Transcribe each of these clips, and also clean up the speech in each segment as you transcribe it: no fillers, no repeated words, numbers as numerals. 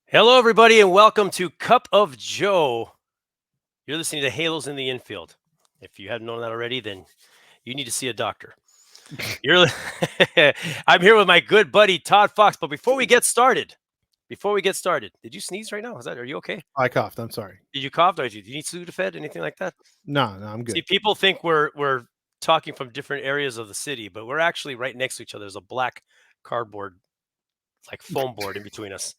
Hello, everybody, and welcome to Cup of Joe. You're listening to Halos in the Infield. If you hadn't known that already, then you need to see a doctor. You're, I'm here with my good buddy Todd Fox. But before we get started, did you sneeze right now? Are you okay? I coughed. I'm sorry. Did you cough? Did you need Sudafed? Anything like that? No, I'm See, good. people think we're talking from different areas of the city, but we're actually right next to each other. There's a black cardboard, like foam board, in between us,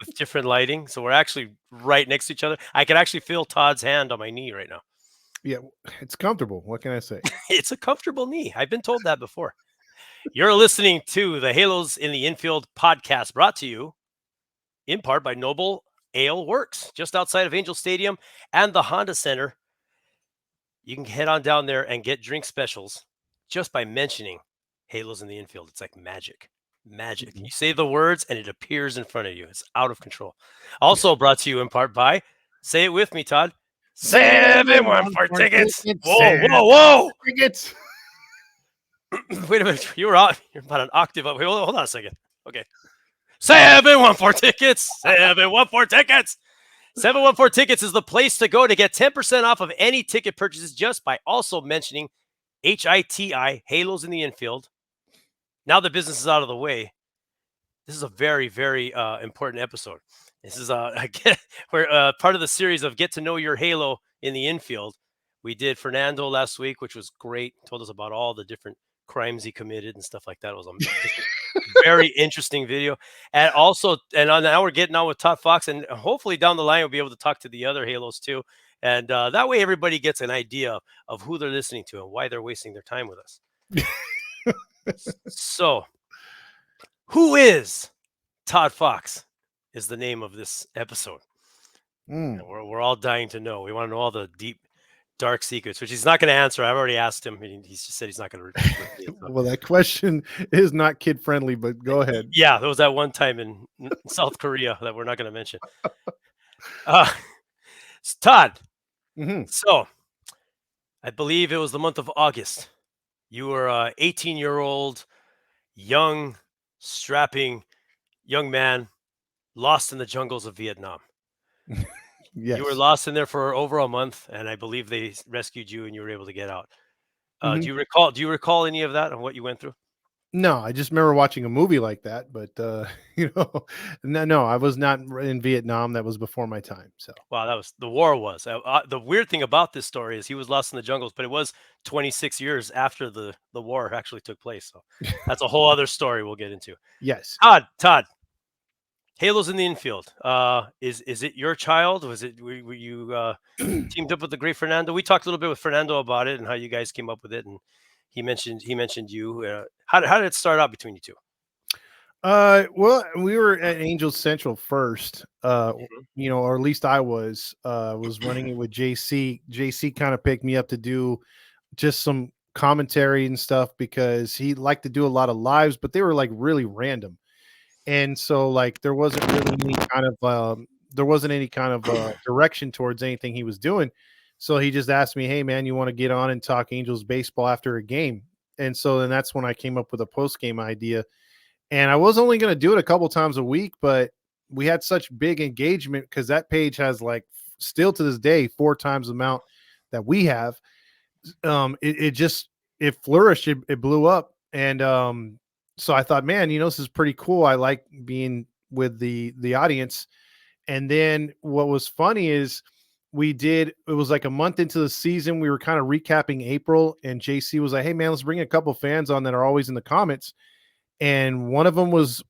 with different lighting. So we're actually right next to each other. I can actually feel Todd's hand on my knee right now. Yeah, it's comfortable. What can I say? It's a comfortable knee. I've been told that before. You're listening to the Halos in the Infield podcast, brought to you in part by Noble Ale Works, just outside of Angel Stadium and the Honda Center. You can head on down there and get drink specials just by mentioning Halos in the Infield. It's like magic. Magic. Mhm. You say the words and it appears in front of you. It's out of control. Also brought to you in part by, say it with me, Todd. 7-1 for tickets. Whoa, whoa, whoa. Tickets. Wait a minute. You're about an octave up. Wait, hold on a second. Okay. 714 tickets. 714 tickets. 714 tickets is the place to go to get 10% off of any ticket purchases just by also mentioning HITI, Halos in the Infield. Now the business is out of the way. This is a very, very important episode. This is we're part of the series of Get to Know Your Halo in the Infield. We did Fernando last week, which was great. Told us about all the different crimes he committed and stuff like that. It was a very interesting video. And also, now we're getting on with ToddFox, and hopefully down the line we'll be able to talk to the other Halos too. And that way everybody gets an idea of who they're listening to and why they're wasting their time with us. So, who is Todd Fox? Is the name of this episode. And we're all dying to know. We want to know all the deep, dark secrets, which he's not going to answer. I've already asked him. He's just said he's not going to. Well, that question is not kid friendly, but go ahead. Yeah, there was that one time in South Korea that we're not going to mention. Todd. Mm-hmm. So, I believe it was the month of August. You were an 18-year-old, young, strapping young man lost in the jungles of Vietnam. Yes. You were lost in there for over a month, and I believe they rescued you and you were able to get out. Mm-hmm. Do you recall any of that and what you went through? No, I just remember watching a movie like that, but no, I was not in Vietnam. That was before my time. So Wow, that was the war was. The weird thing about this story is he was lost in the jungles, but it was 26 years after the war actually took place. So that's a whole other story we'll get into. yes. Todd, Halos in the Infield. Is it your child? Were you teamed up with the great Fernando? We talked a little bit with Fernando about it and how you guys came up with it, and he mentioned you. How did it start out between you two? Well, we were at Angels Central first, Mhm. or at least I was running it with JC. JC kind of picked me up to do just some commentary and stuff because he liked to do a lot of lives, but they were like really random. And so like there wasn't really any kind of direction towards anything he was doing. So he just asked me, "Hey man, you want to get on and talk Angels baseball after a game?" And so then that's when I came up with a post game idea. And I was only going to do it a couple times a week, but we had such big engagement because that page has like still to this day 4 times the amount that we have. It flourished, it blew up. And so I thought, man, this is pretty cool. I like being with the audience. And then what was funny is it was like a month into the season. We were kind of recapping April, and JC was like, "Hey man, let's bring a couple fans on that are always in the comments." And one of them was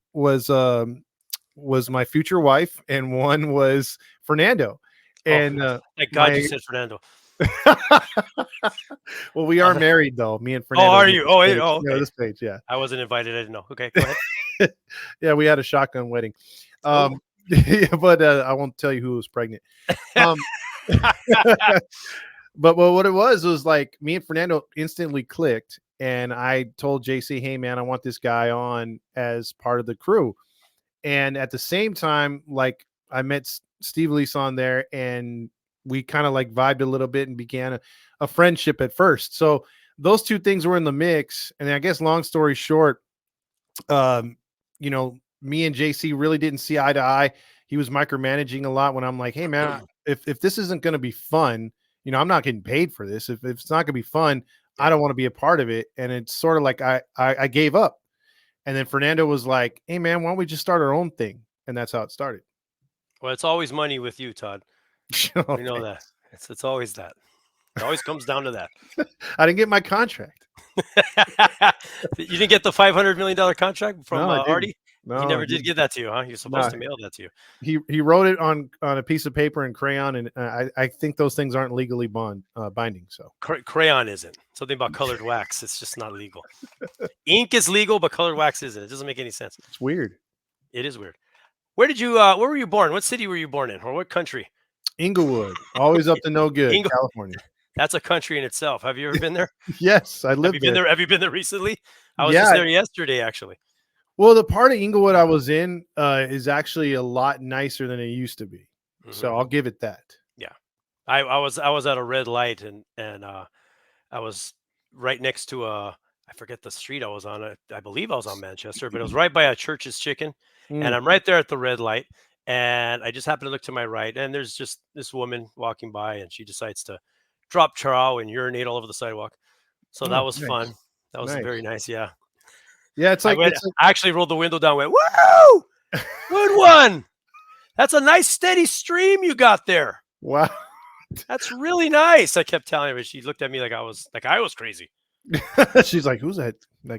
my future wife, and one was Fernando. And Thank God you said Fernando. well, we are married though. Me and Oh, Fernando. are you? Okay. This page, yeah. I wasn't invited. I didn't know. Okay, go ahead. Yeah, we had a shotgun wedding. Yeah, but I won't tell you who was pregnant. But what it was like me and Fernando instantly clicked, and I told JC, "Hey man, I want this guy on as part of the crew." And at the same time, like I met Steve Lease on there, and we kind of like vibed a little bit and began a friendship at first. So those two things were in the mix. And I guess long story short, me and JC really didn't see eye to eye. he was micromanaging a lot when I'm like, hey man, if this isn't going to be fun, I'm not getting paid for this. If it's not going to be fun, I Yeah. don't want to be a part of it. And it's sort of like I gave up. And then Fernando was like, hey man, why don't we just start our own thing? And that's how it started. Well, it's always money with you, Todd. Oh, We know that. thanks. It's always that. It always comes down to that. I didn't get my contract. You didn't get the $500 million contract from No, I didn't. Artie? He No, I never did didn't. give that to you, huh? You're supposed No, to mail that to you. he wrote it on a piece of paper and crayon, and I think those things aren't legally binding. So Crayon isn't. Something about colored wax. It's just not legal. Ink is legal, but colored wax isn't. It doesn't make any sense. it's weird. It is weird. Where were you born? What city were you born in, or what country? Inglewood, always up to no good, Ingle. California. That's a country in itself. Have you ever been there? Yes, I Have you lived been there. there? Have you been there recently? I was just Yeah. there yesterday, actually. Well, the part of Inglewood I was in is actually a lot nicer than it used to be. So I'll give it that. Yeah, I was at a red light and I was right next to I forget the street I was on. I believe I was on Manchester, but it was right by a Church's Chicken, and Mm. I'm right there at the red light, and I just happen to look to my right, and there's just this woman walking by, and she decides to drop chow and urinate all over the sidewalk. So that Oh, was fun. nice. That was very Nice. nice. Yeah, Yeah, it's like I actually rolled the window down. Went, woo! Good one. That's a nice steady stream you got there. wow. That's really nice. I kept telling her, but she looked at me like I was crazy. She's like, who's that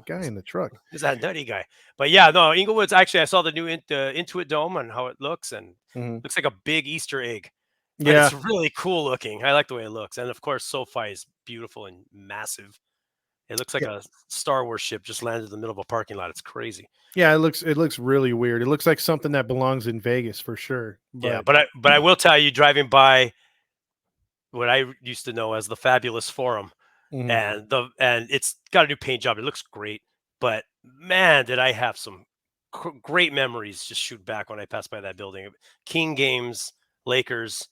guy in the truck? Is that nutty guy? But yeah, no, Inglewood's actually. I saw the new Intuit Dome and how it looks, and Mhm. looks like a big Easter egg. But Yeah. it's really cool looking. I like the way it looks, and of course, SoFi is beautiful and massive. It looks like Yeah. a Star Wars ship just landed in the middle of a parking lot. It's crazy. Yeah, it looks really weird. It looks like something that belongs in Vegas for sure. Yeah, But but I will tell you, driving by what I used to know as the Fabulous Forum, mhm. and it's got a new paint job. It looks great, but man, did I have some great memories just shoot back when I passed by that building. King games, Lakers,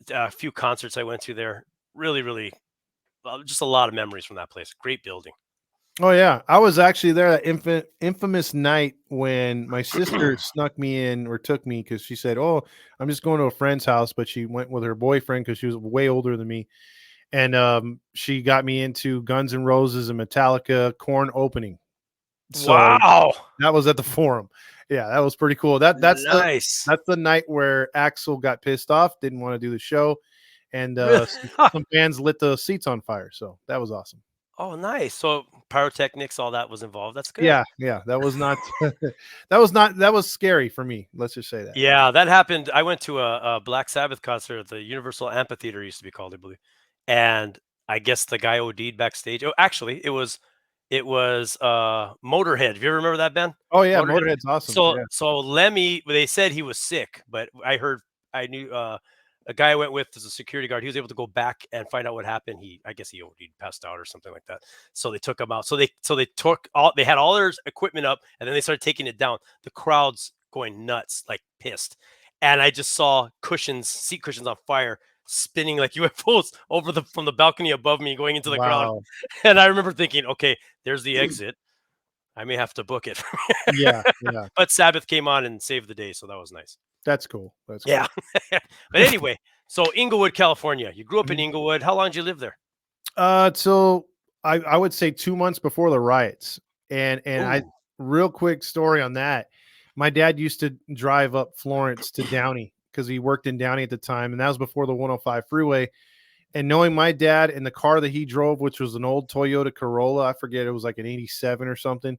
a few concerts I went to there. Really, really, just a lot of memories from that place. Great building. Oh yeah, I was actually there that infamous night when my sister snuck me in or took me because she said, "Oh, I'm just going to a friend's house," but she went with her boyfriend because she was way older than me, and she got me into Guns N' Roses and Metallica Corn opening. So Wow, that was at the Forum. Yeah, that was pretty cool. nice. That's the night where Axel got pissed off, didn't want to do the show, and Really? some fans lit the seats on fire. So that was awesome. Oh, nice. So pyrotechnics, all that was involved. That's good. Yeah, yeah, that was not that was scary for me. Let's just say that. Yeah, that happened. I went to a Black Sabbath concert at the Universal Amphitheater, used to be called, I believe. And I guess the guy OD'd backstage. Oh, actually, it was Motorhead. If you ever remember that band? Oh yeah, Motorhead. Motorhead's awesome. So Yeah. so Lemmy, they said he was sick, but I knew a guy I went with as a security guard. He was able to go back and find out what happened. I guess he OD'd, passed out or something like that. So they took him out. They had all their equipment up, and then they started taking it down. The crowd's going nuts, like pissed. And I just saw seat cushions on fire, spinning like UFOs from the balcony above me, going into the crowd. Wow. And I remember thinking, okay, there's the exit. I may have to book it. Yeah, yeah. But Sabbath came on and saved the day, so that was nice. That's cool. That's Yeah. But anyway, so Inglewood, California. You grew up in cool. Inglewood. How long did you live there? So I would say 2 months before the riots. And I Ooh. real quick story on that. My dad used to drive up Florence to Downey because he worked in Downey at the time, and that was before the 105 freeway. And knowing my dad and the car that he drove, which was an old Toyota Corolla, I forget, it was like an 87 or something.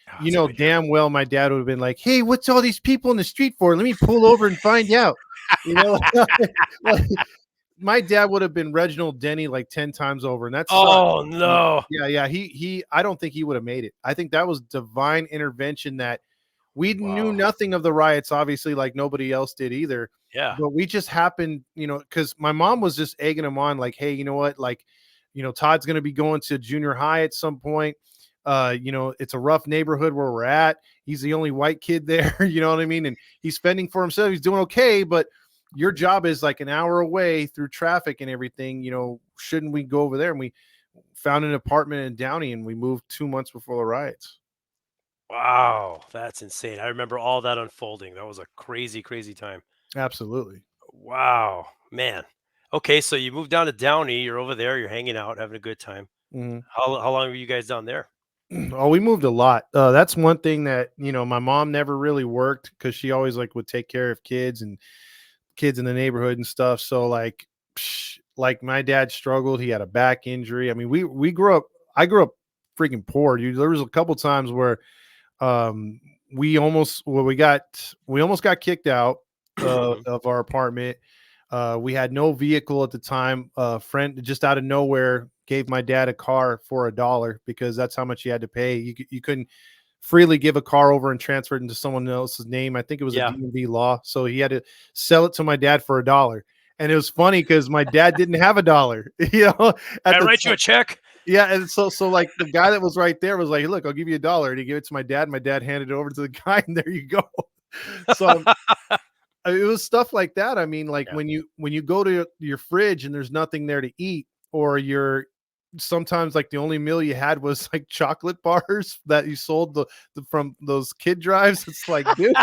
Oh, You that's a know good year. damn well my dad would have been like, "Hey, what's all these people in the street for? Let me pull over and find out." You know, like, my dad would have been Reginald Denny like 10 times over, and that sucks. Oh no. Yeah, yeah. He I don't think he would have made it. I think that was divine intervention that we knew Wow. nothing of the riots, obviously, like nobody else did either. Yeah. But we just happened, because my mom was just egging him on, like, hey, you know what? Like, Todd's gonna be going to junior high at some point. It's a rough neighborhood where we're at. He's the only white kid there, you know what I mean? And he's fending for himself. He's doing okay, but your job is like an hour away through traffic and everything. Shouldn't we go over there? And we found an apartment in Downey, and we moved 2 months before the riots. Wow, that's insane. I remember all that unfolding. That was a crazy, crazy time. Absolutely. Wow, man. Okay, so you moved down to Downey. You're over there. You're hanging out, having a good time. Mhm. How long were you guys down there? Oh, we moved a lot. That's one thing that, my mom never really worked because she always like would take care of kids and kids in the neighborhood and stuff. So like my dad struggled. He had a back injury. I mean, we grew up. I grew up freaking poor. Dude. There was a couple times where um we almost got kicked out Mhm. of our apartment. We had no vehicle at the time. A friend just out of nowhere gave my dad a car for $1 because that's how much he had to pay. You couldn't freely give a car over and transfer it into someone else's name. I think it was a Yeah. DMV law, so he had to sell it to my dad for $1. And it was funny because my dad didn't have $1, at Can I the write you time. a check? Yeah, and so like the guy that was right there was like, "Look, I'll give you $1." And he gave it to my dad. My dad handed it over to the guy, and there you go. So it was stuff like that. I mean, like Yeah. when you go to your fridge and there's nothing there to eat, or you're sometimes like the only meal you had was like chocolate bars that you sold from those kid drives. It's like, dude,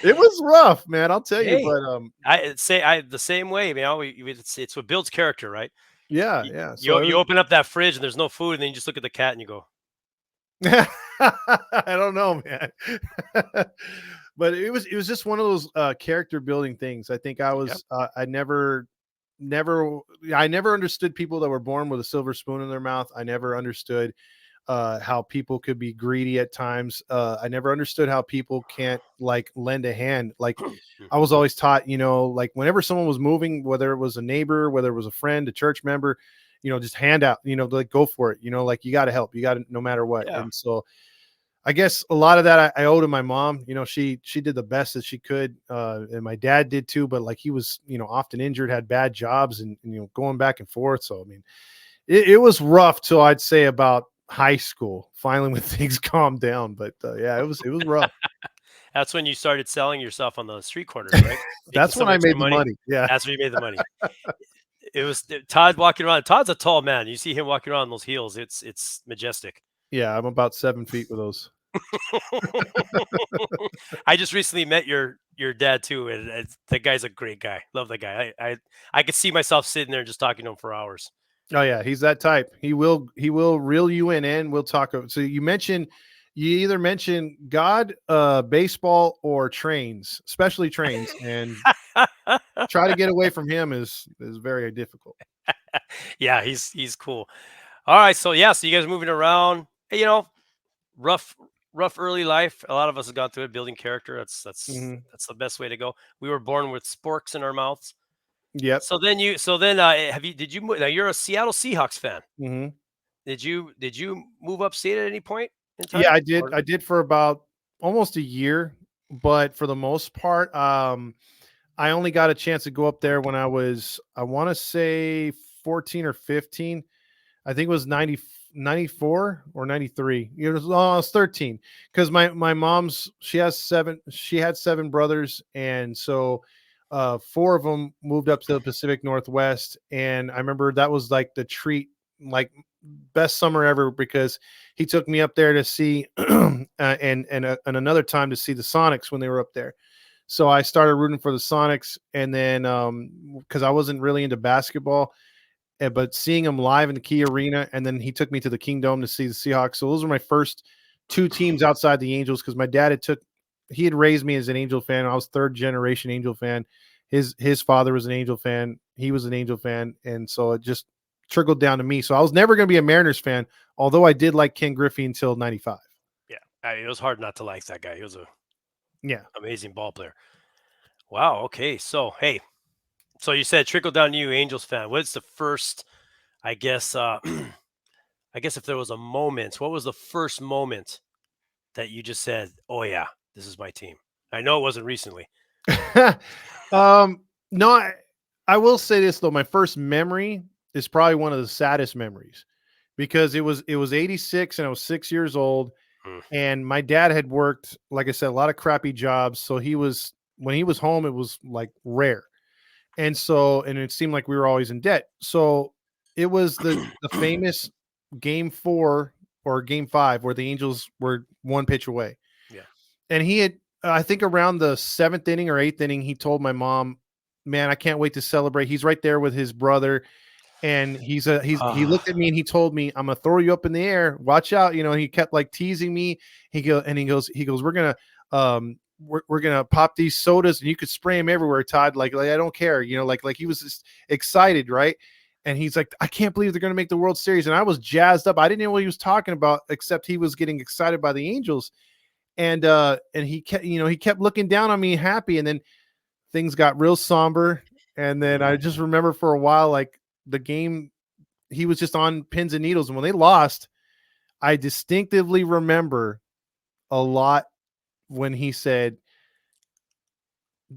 it was rough, man. I'll tell you. Hey, But I say I the same way, man. It's what builds character, right? yeah, You, yeah. So you it you was. open up that fridge and there's no food, and then you just look at the cat and you go, I don't know, man. But it was just one of those character building things. I think "Yep." I never I never understood people that were born with a silver spoon in their mouth. I never understood how people could be greedy at times. I never understood how people can't like lend a hand. Like I was Mhm. always taught, like whenever someone was moving, whether it was a neighbor, whether it was a friend, a church member, just hand out, like go for it, like you got to help, you got to, no matter what. Yeah. And so I guess a lot of that I owe to my mom. She did the best that she could, and my dad did too. But like he was, often injured, had bad jobs, and going back and forth. So I mean, it was rough till I'd say about high school. Finally, when things calmed down. But yeah, it was rough. That's when you started selling yourself on the street corners, right? Making That's when some I extra made the money. money. Yeah, That's where you made the money. It was Todd walking around. Todd's a tall man. You see him walking around in those heels. It's majestic. yeah. I'm about 7 feet with those. I just recently met your dad too, and that guy's a great guy. Love that guy. I could see myself sitting there just talking to him for hours. Oh yeah, he's that type. He will reel you in and we'll talk. So you either mention God, baseball, or trains, especially trains, and try to get away from him is very difficult. Yeah, he's cool. All right, so yeah, so you guys are moving around. Hey, rough rough early life. A lot of us have gone through it, building character. Mhm. That's the best way to go. We were born with sporks in our mouths. Yep. So then did you now you're a Seattle Seahawks fan. Mhm. Did you move upstate at any point in Yeah, time? I did. Or I did for about almost a year, but for the most part, I only got a chance to go up there when I want to say 14 or 15. I think it was 94 or 93. I was 13 because my mom's she had 7 brothers, and so four of them moved up to the Pacific Northwest. And I remember that was like the treat, like best summer ever, because he took me up there to see and another time to see the Sonics when they were up there. So I started rooting for the Sonics, and then because I wasn't really into basketball, but seeing him live in the Key Arena, and then he took me to the Kingdome to see the Seahawks. So those were my first 2 teams outside the Angels, because my dad he had raised me as an Angel fan. I was third generation Angel fan. His father was an Angel fan. He was an Angel fan, and so it just trickled down to me. So I was never going to be a Mariners fan, although I did like Ken Griffey until '95. yeah, it was hard not to like that guy. He was a Yeah. amazing ball player. Wow. Okay. So hey, so you said trickle down to you, Angels fan. What's the first? I guess. I guess if there was a moment, what was the first moment that you just said, "Oh yeah, this is my team"? I know it wasn't recently. um, no, I will say this though. My first memory is probably one of the saddest memories, because it was '86 and I was 6 years old, Mm. and my dad had worked, like I said, a lot of crappy jobs. So when he was home, it was like rare. And it seemed like we were always in debt. So it was the famous game 4 or game 5 where the Angels were one pitch away. Yeah. And he had, I think around the 7th inning or 8th inning, he told my mom, man, I can't wait to celebrate. He's right there with his brother. And he Ah. looked at me and he told me, I'm gonna throw you up in the air. Watch out. You know, he kept like teasing me. He goes, we're gonna pop these sodas and you could spray them everywhere, Todd. Like I don't care. You know, like he was just excited, right? And he's like, I can't believe they're gonna make the World Series. And I was jazzed up. I didn't know what he was talking about, except he was getting excited by the Angels. And he kept looking down on me happy. And then things got real somber. And then I just remember for a while, like the game, he was just on pins and needles. And when they lost, I distinctively remember a lot when he said,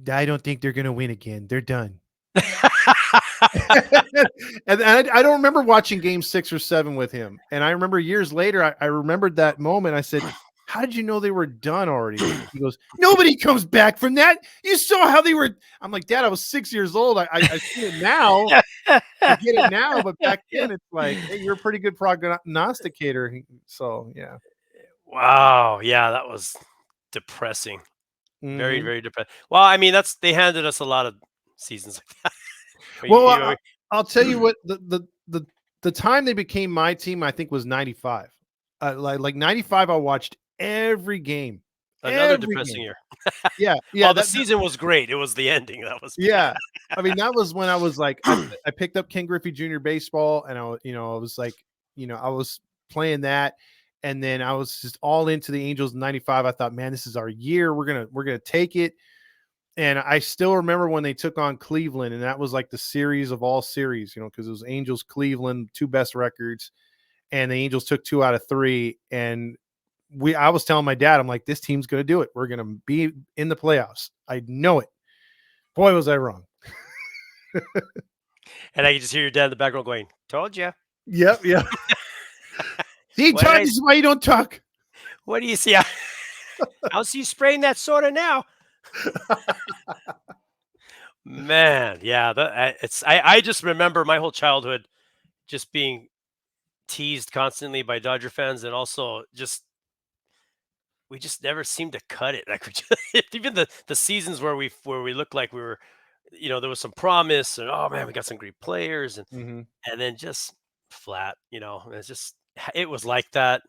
I don't think they're going to win again. They're done. And I don't remember watching game 6 or 7 with him. And I remember years later, I remembered that moment. I said, how did you know they were done already? He goes, nobody comes back from that. You saw how they were. I'm like, Dad, I was 6 years old. I see it now. I get it now. But back then, it's like, hey, you're a pretty good prognosticator. So, yeah. Wow. Yeah, that was depressing. Very, Mhm. very depressing. Well, I mean, they handed us a lot of seasons like that. Well, You know, I'll tell you what, the time they became my team, I think was 95. Like 95, I watched every game. another Every depressing game. year. Yeah, yeah, Oh, the season was great. It was the ending that was bad. yeah. I mean, that was when I was like, I picked up Ken Griffey Jr. baseball, and I was like, I was playing that, and then I was just all into the Angels in 95. I thought, man, this is our year. We're gonna take it. And I still remember when they took on Cleveland, and that was like the series of all series, because it was Angels, Cleveland, 2 best records, and the Angels took 2 out of 3. And I was telling my dad, I'm like, this team's going to do it. We're going to be in the playoffs. I know it. Boy, was I wrong. And I could just hear your dad in the background going, "Told you." Yep. Yeah. See, What did Todd, I? this is why you don't talk. What do you see? I'll see you spraying that soda now. Man, yeah, I just remember my whole childhood just being teased constantly by Dodger fans, and also just we just never seemed to cut it. Like even the seasons where we looked like we were, there was some promise, and oh man, we got some great players, and Mm-hmm. and then just flat. And it was like that.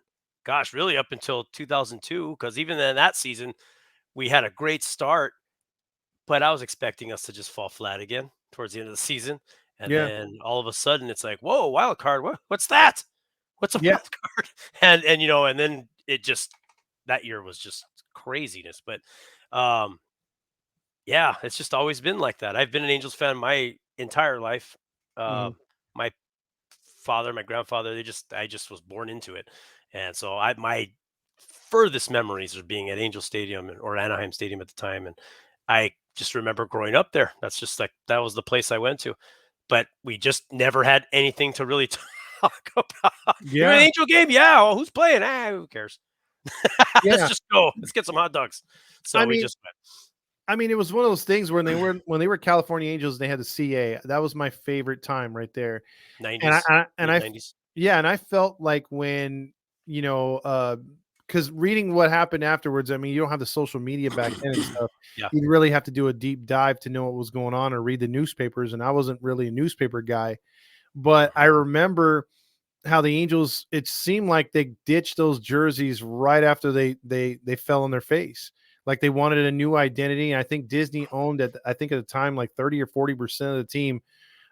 Gosh, really up until 2002, because even in that season we had a great start, but I was expecting us to just fall flat again towards the end of the season. And Yeah. then all of a sudden it's like, whoa, wild card. What's that? What's a Yeah. wild card? And then it just that year was just craziness. But yeah, it's just always been like that. I've been an Angels fan my entire life. Mm-hmm. My father, my grandfather, I just was born into it. And so my furthest memories of being at Angel Stadium or Anaheim Stadium at the time. And I just remember growing up there. That's just like that was the place I went to. But we just never had anything to really talk about. You know, an Yeah. Angel game? Yeah. Well, who's playing? Who cares? Let's Yeah. just go. Let's get some hot dogs. I So we mean, just went. it was one of those things when they were California Angels, they had the CA. That was my favorite time right there. And I, 90s, I and mid I 90s. Yeah, and I felt like when, because reading what happened afterwards, I mean, you don't have the social media back then and stuff. Yeah. You'd really have to do a deep dive to know what was going on or read the newspapers. And I wasn't really a newspaper guy, but I remember how the Angels, it seemed like they ditched those jerseys right after they fell on their face. Like they wanted a new identity. And I think Disney owned I think at the time, like 30 or 40% of the team.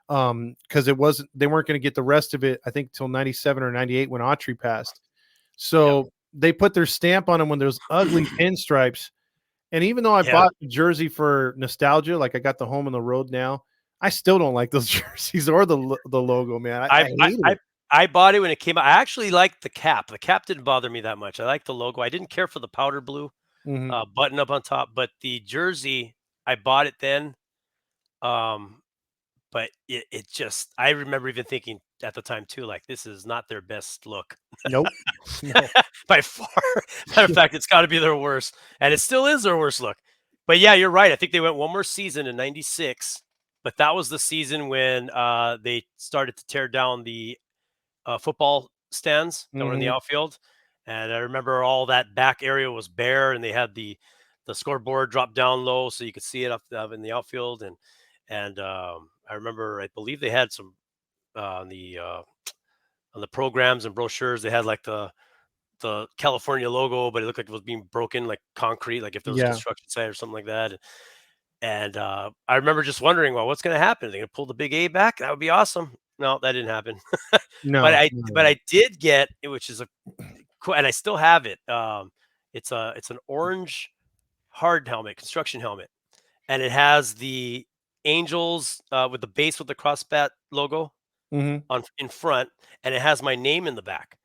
Because they weren't going to get the rest of it, I think, till 97 or 98 when Autry passed. Yep. So they put their stamp on them when there's ugly pinstripes. And even though I Yeah. bought the jersey for nostalgia, like I got the home on the road now, I still don't like those jerseys or the logo, man. I I I hated I it. I bought it when it came out. I actually liked the cap. The cap didn't bother me that much. I liked the logo. I didn't care for the powder blue Mhm. button up on top, but the jersey, I bought it then. Um, but it just, I remember even thinking at the time too, like this is not their best look Nope. No. by far. Matter of fact, it's got to be their worst, and it still is their worst look. But yeah, you're right. I think they went one more season in '96, but that was the season when they started to tear down the football stands that were in the Mhm. outfield, and I remember all that back area was bare, and they had the scoreboard dropped down low so you could see it up in the outfield, and I remember I believe they had some on the programs and brochures they had like the California logo, but it looked like it was being broken like concrete, like if there was a Yeah. construction site or something like that. And I remember just wondering, well, what's going to happen? Are they going to pull the big A back? That would be awesome. No, that didn't happen. but No. I No, but no. I did get it, which is a cool, and I still have it. It's an orange hard helmet, construction helmet, and it has the Angels with the base with the crossbat logo Mhm. on in front, and it has my name in the back.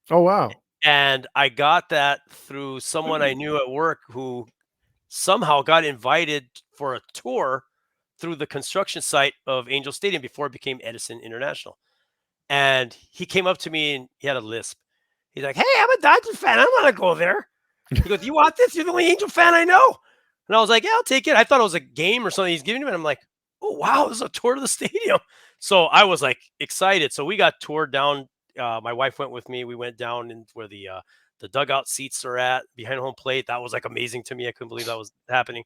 Oh, wow. And I got that through someone I knew at work who somehow got invited for a tour through the construction site of Angel Stadium before it became Edison International. And he came up to me and he had a lisp. He's like, "Hey, I'm a Dodger fan. I want to go there." He goes, "You want this? You're the only Angel fan I know." And I was like, "Yeah, I'll take it." I thought it was a game or something he's giving me. And I'm like, "Oh, wow, this is a tour to the stadium." So I was like excited. So we got toured down. My wife went with me. We went down in where the dugout seats are at behind home plate. That was like amazing to me. I couldn't believe that was happening.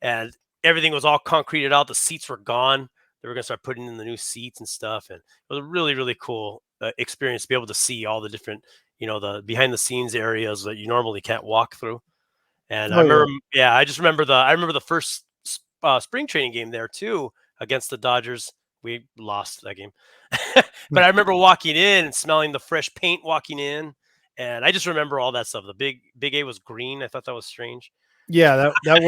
And everything was all concreted out. The seats were gone. They were going to start putting in the new seats and stuff. And it was a really, really cool experience to be able to see all the different, the behind the scenes areas that you normally can't walk through. And I Oh, yeah. remember, yeah, I remember the first spring training game there too against the Dodgers. We lost that game, but I remember walking in and smelling the fresh paint walking in, and I just remember all that stuff. The big A was green. I thought that was strange. Yeah, that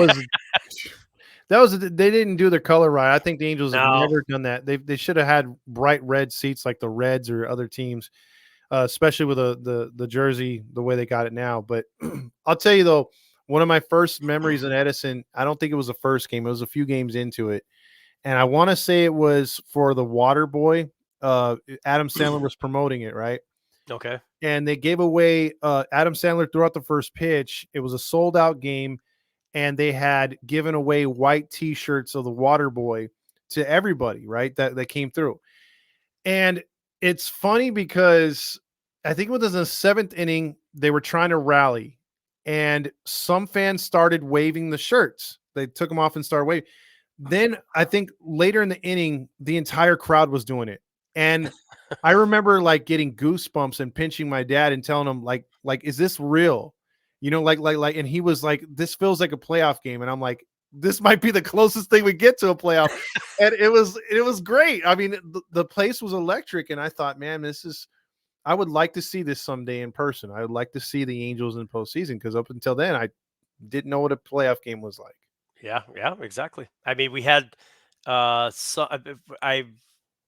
was they didn't do their color right. I think the Angels have No, never done that. They should have had bright red seats like the Reds or other teams, especially with the jersey the way they got it now. But I'll tell you though, one of my first memories in Edison, I don't think it was the first game. It was a few games into it, and I want to say it was for the Water Boy. Adam Sandler was promoting it, right? okay, And they gave away Adam Sandler threw out the first pitch. It was a sold out game, and they had given away white T-shirts of the Water Boy to everybody, right? That came through. And it's funny because I think it was in the seventh inning, they were trying to rally, and some fans started waving the shirts. They took them off and started waving. Then I think later in the inning, the entire crowd was doing it. And I remember like getting goosebumps and pinching my dad and telling him, like, is this real? And he was like, this feels like a playoff game. And I'm like, this might be the closest thing we get to a playoff. And it was great. I mean, the place was electric. And I thought, man, I would like to see this someday in person. I would like to see the Angels in postseason because up until then, I didn't know what a playoff game was like. yeah, yeah, exactly. I mean, we had so I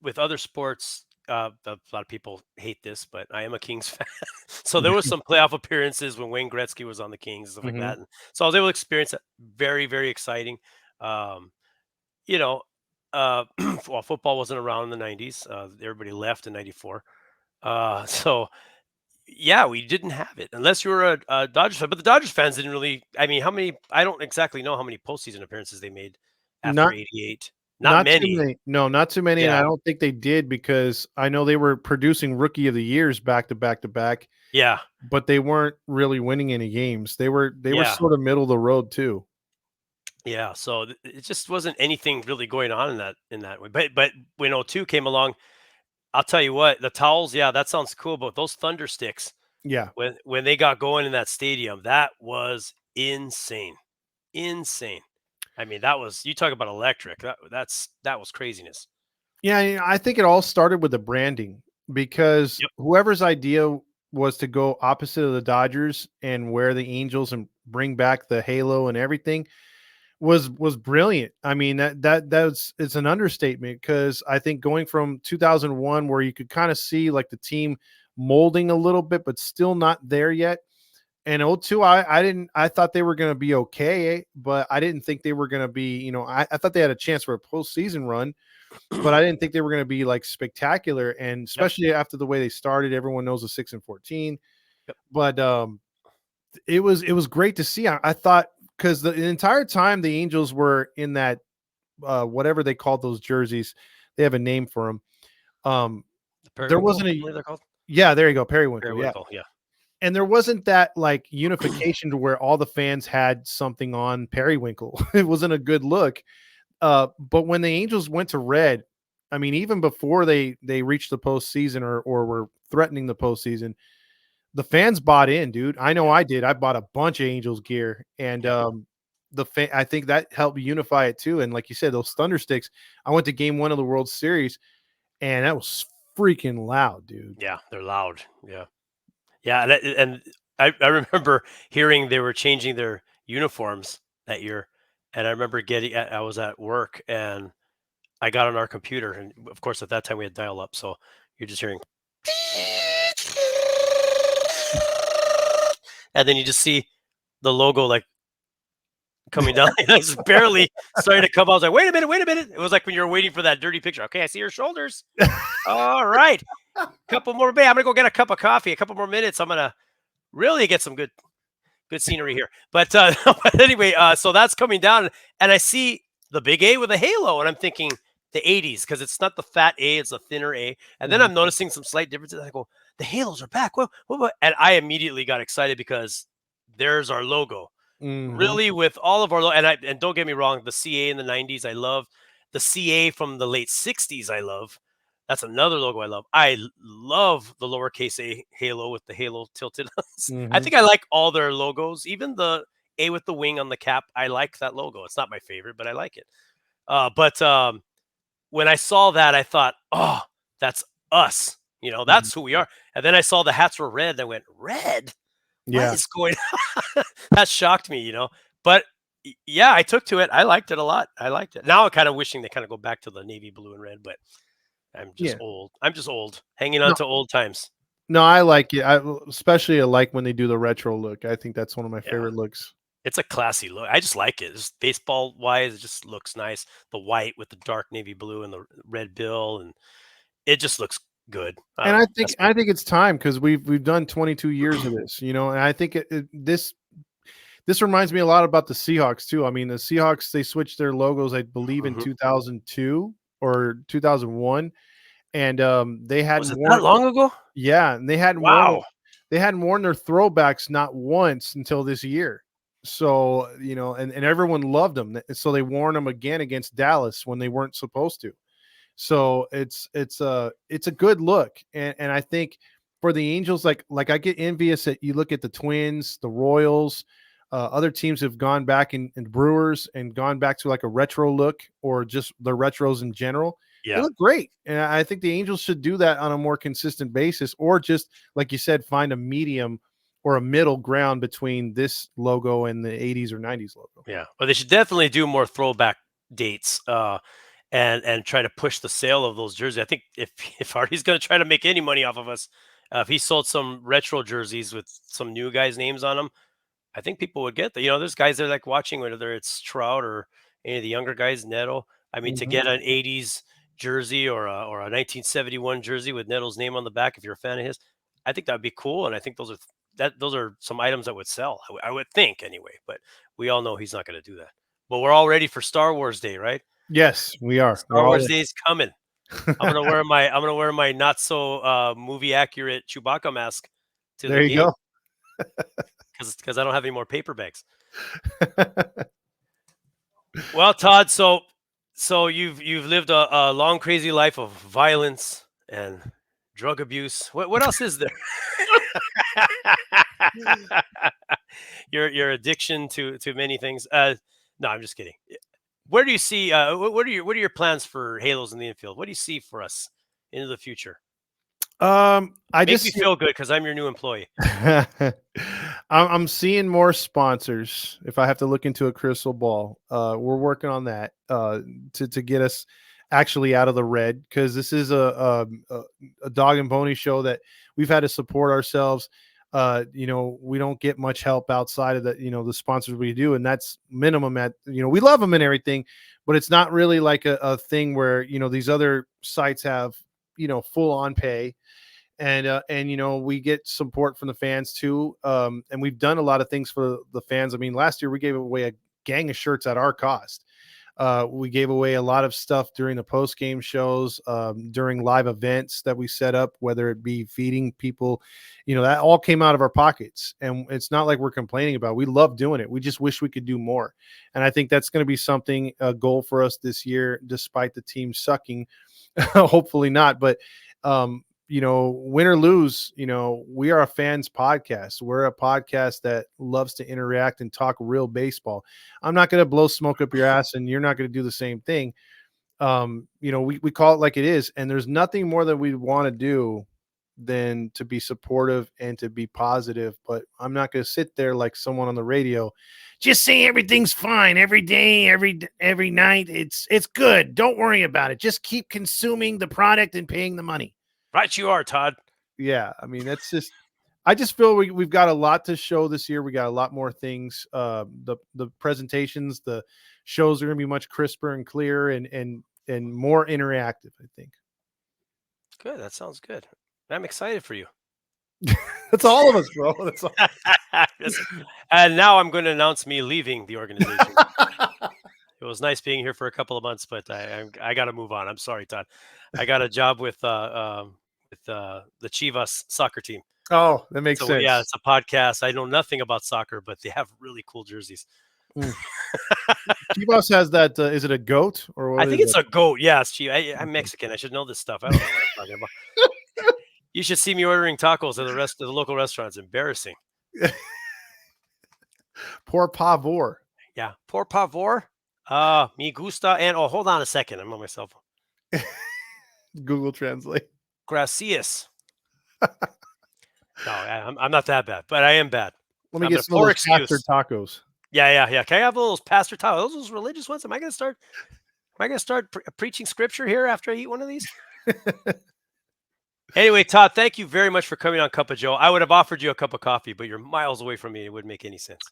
with other sports. A lot of people hate this, but I am a Kings fan. So there was some playoff appearances when Wayne Gretzky was on the Kings and stuff like Mhm. that. And so I was able to experience that. Very, very exciting. Um, you know, well, football wasn't around in the 90s. Everybody left in 94. So yeah, we didn't have it unless you were a Dodgers fan. But the Dodgers fans didn't really. I mean, how many? I don't exactly know how many postseason appearances they made after Not '88. Not Not too many. many. No, not too many, and I Yeah, don't think they did because I know they were producing rookie of the years back to back to back, yeah, but they weren't really winning any games. They were yeah, sort of middle of the road too. yeah. So it just wasn't anything really going on in that way. But when '02 came along, I'll tell you what, the towels. Yeah, that sounds cool. But those thunder sticks Yeah. when they got going in that stadium, that was insane, insane. I mean, that was you talk about electric. That was craziness. Yeah, I think it all started with the branding because Yep. whoever's idea was to go opposite of the Dodgers and wear the Angels and bring back the halo and everything was brilliant. I mean that's it's an understatement because I think going from 2001 where you could kind of see like the team molding a little bit but still not there yet. And '02, I thought they were going to be okay, but I didn't think they were going to be, I thought they had a chance for a postseason run, but I didn't think they were going to be like spectacular. And Yep. especially after the way they started, everyone knows the 6-14. Yep. But it was great to see. I thought because the entire time the Angels were in that whatever they called those jerseys, they have a name for them. The There periwinkle, wasn't I a believe they're called. Yeah, there you go, Periwinkle. Yeah. Periwinkle, yeah. And there wasn't that like unification to where all the fans had something on Periwinkle. It wasn't a good look. But when the Angels went to red, I mean, even before they reached the postseason or were threatening the postseason, the fans bought in, dude. I know Yeah, I did. I bought a bunch of Angels gear, and yeah. I think that helped unify it too. And like you said, those Thunder Sticks. I went to Game 1 of the World Series, and that was freaking loud, dude. Yeah, they're loud. Yeah. Yeah, and I remember hearing they were changing their uniforms that year, and I remember I was at work, and I got on our computer, and of course, at that time, we had dial-up, so you're just hearing and then you just see the logo, like, coming down, and it's barely starting to come out. I was like, "Wait a minute, wait a minute." It was like when you're waiting for that dirty picture. "Okay, I see your shoulders. All right. Couple more, babe, I'm gonna go get a cup of coffee. A couple more minutes. I'm gonna really get some good scenery here." But, but anyway, so that's coming down, and I see the big A with a halo, and I'm thinking the 80s because it's not the fat A, it's the thinner A. And then Mhm, I'm noticing some slight differences. I go, the halos are back. What? And I immediately got excited because there's our logo. mhm, Really, with all of our and don't get me wrong, the CA in the 90s, I love the CA from the late 60s. I love that's another logo I love. Love the lowercase a halo with the halo tilted. I mhm, think I like all their logos, even the A with the wing on the cap. I like that logo. It's not my favorite, but I like it. But when I saw that, I thought, oh, that's us. mhm. That's who we are. And then I saw the hats were red. I went, red? What Yeah. is going on? That shocked me. But yeah, I took to it. I liked it a lot. I liked it. Now I'm kind of wishing they kind of go back to the navy blue and red, but I'm just Yeah. old. I'm just old, hanging on No, to old times. no, I like it. Especially I like when they do the retro look. I think that's one of my Yeah. favorite looks. It's a classy look. I just like it. Just baseball wise, it just looks nice. The white with the dark navy blue and the red bill, and it just looks good. I And don't I know. think That's me. it's time because we've done 22 years of this, and I think this reminds me a lot about the Seahawks too. I mean, the Seahawks they switched their logos, I believe, in Mhm. 2002 or 2001, and they Was hadn't it that worn long ago? yeah, and Wow. they hadn't worn their throwbacks not once until this year. So, and everyone loved them. So they worn them again against Dallas when they weren't supposed to. So it's a good look. And I think for the Angels, like I get envious that you look at the Twins, the Royals, other teams have gone back and Brewers and gone back to like a retro look or just the retros in general. They Yeah. look great. And I think the Angels should do that on a more consistent basis, or just like you said, find a medium or a middle ground between this logo and the 80s or 90s logo. Yeah. But they should definitely do more throwback dates. And try to push the sale of those jerseys. I think if Hardy's going to try to make any money off of us, if he sold some retro jerseys with some new guys' names on them, I think people would get that. There's guys that are like watching, whether it's Trout or any of the younger guys, Neto. I mean, to Mhm. get an '80s jersey or a 1971 jersey with Neto's name on the back, if you're a fan of his, I think that'd be cool. And I think those are some items that would sell. I would think anyway. But we all know he's not going to do that. But we're all ready for Star Wars Day, right? Yes, we are. We're Star all Wars Day is coming. I'm gonna wear my not so movie accurate Chewbacca mask to the there you game go. because I don't have any more paper bags. Well, Todd, so you've lived a long crazy life of violence and drug abuse. What else is there? Your addiction to many things. No, I'm just kidding. Where do you see? What are your plans for Halos in the infield? What do you see for us into the future? I Make just me see feel good because I'm your new employee. I'm seeing more sponsors. If I have to look into a crystal ball, we're working on that to get us actually out of the red, because this is a dog and pony show that we've had to support ourselves. We don't get much help outside of the sponsors we do, and that's minimum. We love them and everything, but it's not really like a thing where these other sites have full on pay, and we get support from the fans too, and we've done a lot of things for the fans. I mean, last year we gave away a gang of shirts at our cost. We gave away a lot of stuff during the post game shows, during live events that we set up, whether it be feeding people, that all came out of our pockets. And it's not like we're complaining about it. We love doing it. We just wish we could do more. And I think that's going to be something, a goal for us this year, despite the team sucking. Hopefully not. But, win or lose, we are a fans podcast. We're a podcast that loves to interact and talk real baseball. I'm not going to blow smoke up your ass, and you're not going to do the same thing. We call it like it is, and there's nothing more that we want to do than to be supportive and to be positive. But I'm not going to sit there like someone on the radio, just say everything's fine every day, every night. It's good. Don't worry about it. Just keep consuming the product and paying the money. Right, you are, Todd. Yeah, I mean, I just feel we've got a lot to show this year. We got a lot more things. The presentations, the shows are going to be much crisper and clearer and more interactive, I think. Good. That sounds good. I'm excited for you. That's all of us, bro. That's all. And now I'm going to announce me leaving the organization. It was nice being here for a couple of months, but I got to move on. I'm sorry, Todd. I got a job with the Chivas soccer team. Oh, that makes sense. Yeah, it's a podcast. I know nothing about soccer, but they have really cool jerseys. Chivas has that. Is it a goat or what? I think it's a goat. Yeah, it's I'm Mexican. I should know this stuff. I don't know what I'm talking about. You should see me ordering tacos at the local restaurants. Embarrassing. Por favor. Yeah, por favor. Me gusta. And hold on a second. I'm on my cell phone. Google Translate. Gracias. No, I'm not that bad, but I am bad. Let me get some of those pastor tacos. Yeah. Can I have those pastor tacos? Those religious ones? Am I going to start preaching scripture here after I eat one of these? Anyway, Todd, thank you very much for coming on Cup of Joe. I would have offered you a cup of coffee, but you're miles away from me. It wouldn't make any sense.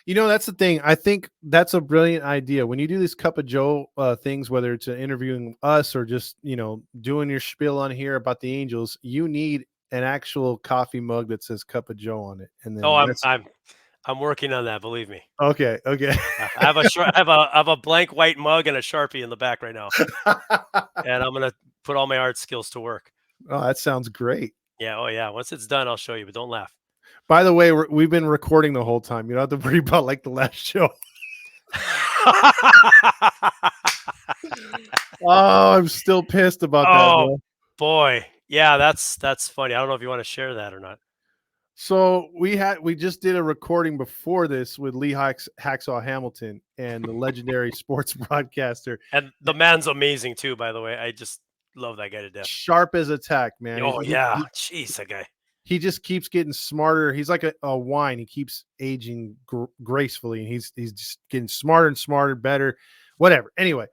That's the thing. I think that's a brilliant idea. When you do these Cup of Joe things, whether it's interviewing us or just, doing your spiel on here about the Angels, you need an actual coffee mug that says Cup of Joe on it. And then I'm working on that. Believe me. Okay. I have a blank white mug and a Sharpie in the back right now, and I'm gonna put all my art skills to work. Oh, that sounds great. Yeah. Oh, yeah. Once it's done, I'll show you, but don't laugh. By the way, we've been recording the whole time. You don't have to worry about like the last show. Oh, I'm still pissed about that. Oh, boy. Yeah, that's funny. I don't know if you want to share that or not. So we just did a recording before this with Lee Hacksaw Hamilton and the legendary sports broadcaster. And the man's amazing too, by the way. I just love that guy to death. Sharp as a tack, man. Oh, yeah. Jeez, that guy. He just keeps getting smarter. He's like a wine. He keeps aging gracefully, and he's just getting smarter and smarter, better, whatever. Anyway,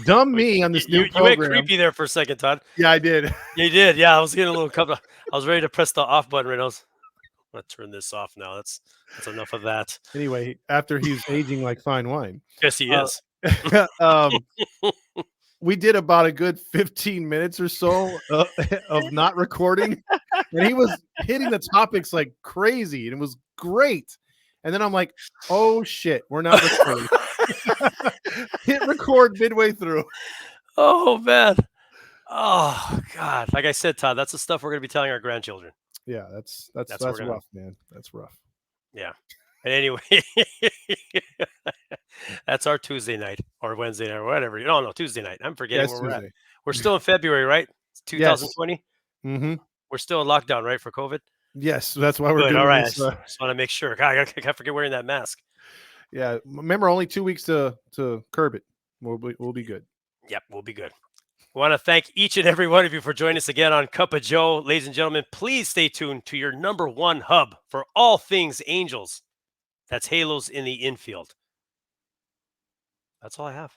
dumb me on this new program. You went creepy there for a second, Todd. Yeah, I did. You did. Yeah, I was getting a little couple. I was ready to press the off button right now. I'm gonna turn this off now. That's enough of that. Anyway, after he's aging like fine wine. Yes, he is. We did about a good 15 minutes or so of not recording, and he was hitting the topics like crazy, and it was great. And then I'm like, oh shit, we're not recording. Hit record midway through. Oh man. Oh God. Like I said, Todd, that's the stuff we're gonna be telling our grandchildren. Yeah, that's rough, man. That's rough. Yeah. And anyway, that's our Tuesday night or Wednesday night or whatever. No, Tuesday night. I'm forgetting where we're at. We're still in February, right? 2020. Yes. Mm-hmm. We're still in lockdown, right, for COVID? Yes, that's why we're doing all right. this. Just want to make sure. God, I can't forget wearing that mask. Yeah, remember, only 2 weeks to curb it. We'll be good. Yep, we'll be good. We want to thank each and every one of you for joining us again on Cup of Joe. Ladies and gentlemen, please stay tuned to your number one hub for all things Angels. That's Halos in the Infield. That's all I have.